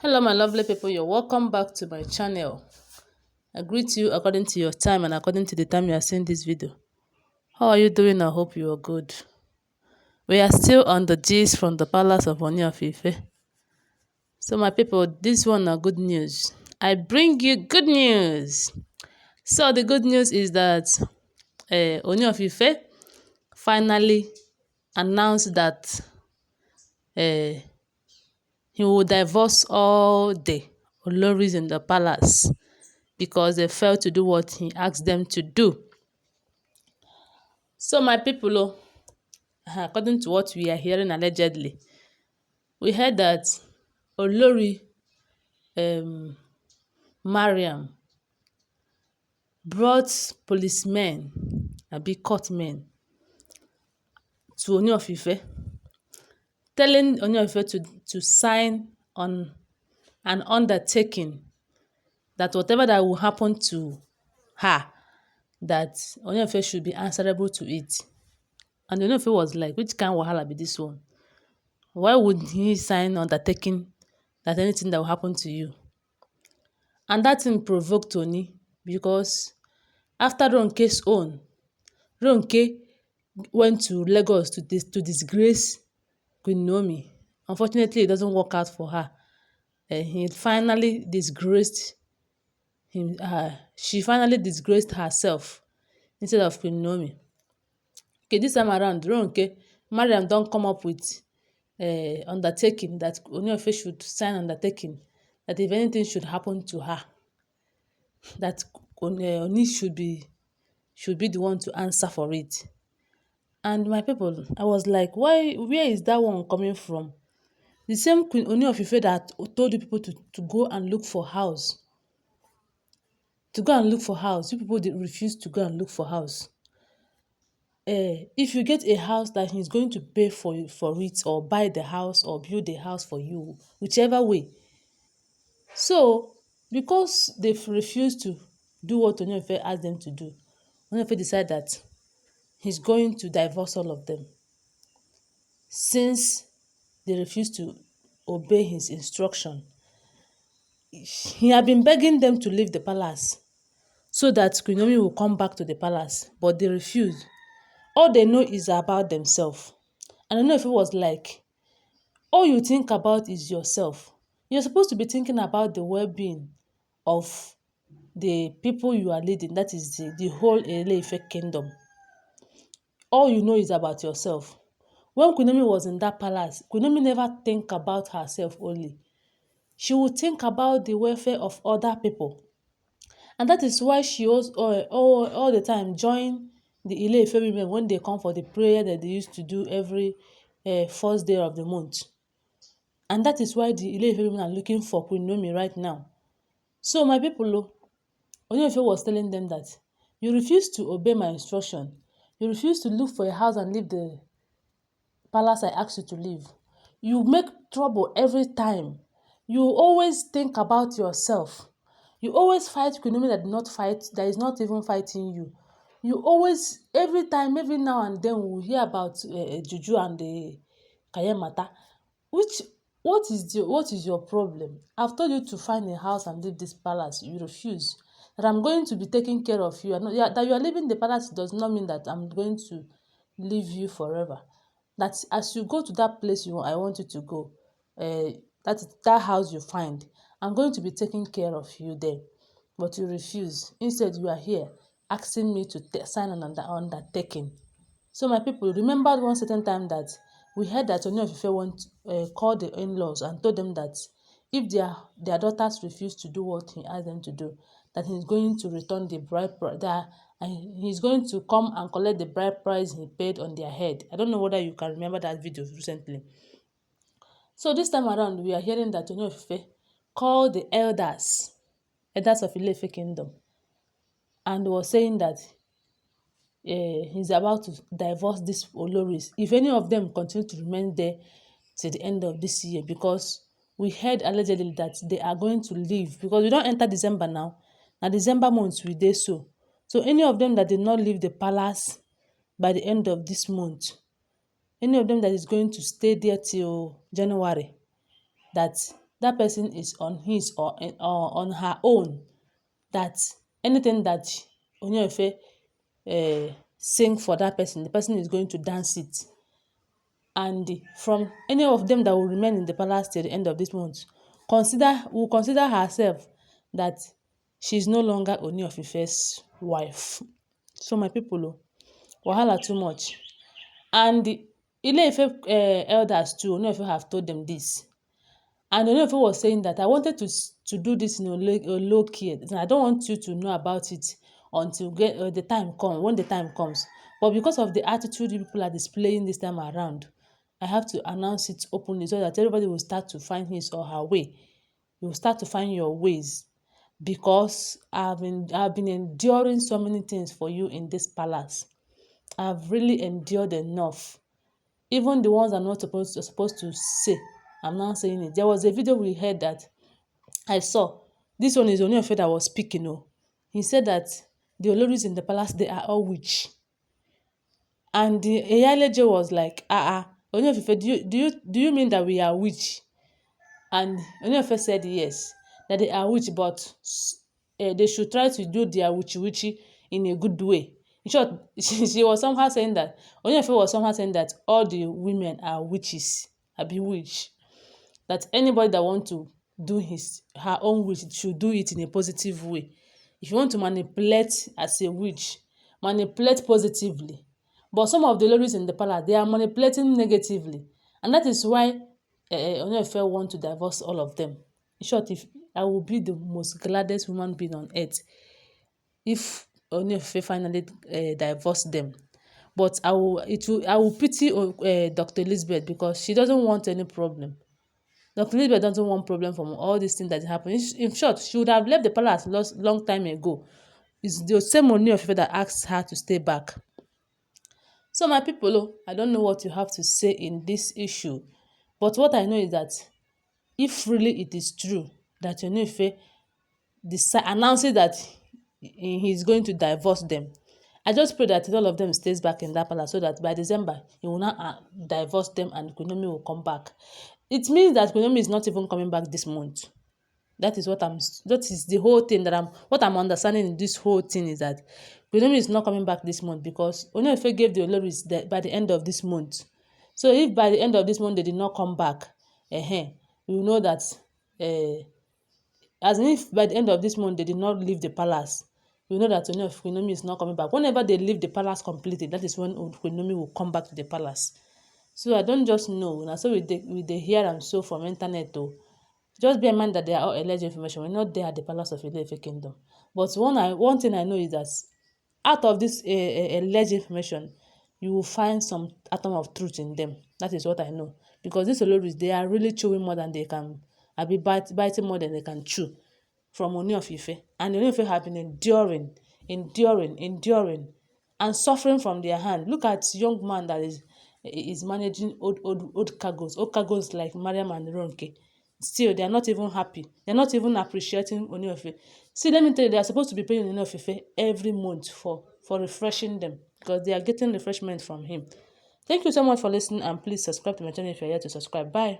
Hello my lovely people, you're welcome back to my channel. I greet you according to your time and according to the time you are seeing this video. How are you doing? I hope you are good. We are still on the gist from the palace of Ooni of Ife. So my people, this one are good news. I bring you good news. So the good news is that Ooni of Ife finally announced that uh, he will divorce all the oloris in the palace because they failed to do what he asked them to do. So my people, according to what we are hearing allegedly, we heard that Olori Mariam brought policemen, big court men, to Ooni of Ife, telling Ooni of Ife to sign on an undertaking that whatever that will happen to her, that Ooni of Ife should be answerable to it. And Ooni of Ife was like, which kind of wahala be this one? Why would he sign undertaking that anything that will happen to you? And that thing provoked Ooni because after Ronke's own, Ronke went to Lagos to disgrace Queen Naomi. Unfortunately, it doesn't work out for her. He finally disgraced him. She finally disgraced herself instead of Queen Naomi. Okay, this time around, Ronke, Mariam don come up with undertaking that Ooni of Ife should sign undertaking that if anything should happen to her, that Ooni should be the one to answer for it. And my people, I was like, where is that one coming from? The same Queen Ooni of Ife that told you people to go and look for house. To go and look for house. You people refuse to go and look for house. If you get a house that he's going to pay for it, or buy the house or build the house for you, whichever way. So, because they've refused to do what Ooni of Ife asked them to do, Ooni of Ife decided that he's going to divorce all of them. Since they refused to obey his instruction, he had been begging them to leave the palace so that Queen Naomi will come back to the palace, but they refused. All they know is about themselves. And I know if it was like, all you think about is yourself. You're supposed to be thinking about the well-being of the people you are leading. That is the whole Ile-Ife kingdom. All you know is about yourself. When Queen Naomi was in that palace, Queen Naomi never think about herself only. She would think about the welfare of other people. And that is why she was all the time join the Ile-Ife women when they come for the prayer that they used to do every first day of the month. And that is why the Ile-Ife women are looking for Queen Naomi right now. So my people, Ooni of Ife was telling them that you refuse to obey my instruction. You refuse to look for a house and leave the palace I asked you to leave. You make trouble every time. You always think about yourself. You always fight Queen Naomi that is not even fighting you. You always, every time, every now and then, we hear about Juju and the Kaye matter. What is your problem? I've told you to find a house and leave this palace. You refuse. That I'm going to be taking care of you. That you are leaving the palace does not mean that I'm going to leave you forever. That as you go to that place I want you to go, that house you find, I'm going to be taking care of you there. But you refuse. Instead, you are here asking me to sign an undertaking. So my people, remember one certain time that we heard that Ooni of Ife called the in-laws and told them that if their daughters refuse to do what he asked them to do, that he's going to return the bride price, and he's going to come and collect the bride price he paid on their head. I don't know whether you can remember that video recently. So this time around, we are hearing that Ooni of Ife called the elders of Ile-Ife kingdom, and was saying that he's about to divorce these Oloris if any of them continue to remain there till the end of this year, because we heard allegedly that they are going to leave because we don't enter December now. Now December months we dey so any of them that did not leave the palace by the end of this month, any of them that is going to stay there till January, that that person is on his or on her own, that anything that Ooni of Ife sing for that person, the person is going to dance it. And from any of them that will remain in the palace till the end of this month, will consider herself that she is no longer Ooni of Ife's wife. So my people, wahala too much. And the Ile-Ife elders too, Ooni of Ife have told them this. And Ooni of Ife was saying that I wanted to do this in a low key. I don't want you to know about it until the time comes, when the time comes. But because of the attitude you people are displaying this time around, I have to announce it openly so that everybody will start to find his or her way. You will start to find your ways, because I've been enduring so many things for you in this palace. I've really endured enough. Even the ones I'm not supposed to say, I'm not saying it. There was a video we heard that I saw. This one is Ooni of Ife that was speaking. Oh, he said that the Olories in the palace, they are all witch. And the Eyaleje was like, Ooni of Ife, do you mean that we are witch? And Ooni of Ife said yes, that they are witch, but they should try to do their witchy in a good way. In short, she was somehow saying that, Ooni of Ife was somehow saying that all the women are witches, abi witch. That anybody that want to do her own witch should do it in a positive way. If you want to manipulate as a witch, manipulate positively. But some of the ladies in the palace, they are manipulating negatively. And that is why Ooni of Ife want to divorce all of them. In short, if I will be the most gladdest human being on earth if Ooni of Ife finally divorce them. But I will pity Dr. Elizabeth, because she doesn't want any problem. Dr. Elizabeth doesn't want problem from all these things that happen. In short, she would have left the palace long time ago. It's the same Ooni of Ife that asked her to stay back. So my people, I don't know what you have to say in this issue. But what I know is that if really it is true that Ooni of Ife announces that he is going to divorce them, I just pray that all of them stays back in that palace, so that by December he will not divorce them and Queennaomi will come back. It means that Queennaomi is not even coming back this month. That is the whole thing what I'm understanding in this whole thing, is that Queennaomi is not coming back this month, because Ooni of Ife gave the Oloris by the end of this month. So if by the end of this month they did not come back, we know that as if by the end of this month they did not leave the palace, we know that Queennaomi is not coming back. Whenever they leave the palace completely, that is when Queennaomi will come back to the palace. So I don't just know. Now, so we dey hear am so from internet though. Just bear in mind that they are all alleged information. We're not there at the palace of Ile-Ife kingdom. But one thing I know is that out of this alleged information, you will find some atom of truth in them. That is what I know. Because these Oloris, they are really chewing more than they can, biting more than they can chew from Ooni of Ife. And Ooni of Ife have been enduring, and suffering from their hand. Look at young man that is managing old cargoes like Mariam and Ronke. Still, they are not even happy. They are not even appreciating Ooni of Ife. See, let me tell you, they are supposed to be paying Ooni of Ife every month for refreshing them, because they are getting refreshment from him. Thank you so much for listening, and please subscribe to my channel if you are yet to subscribe. Bye.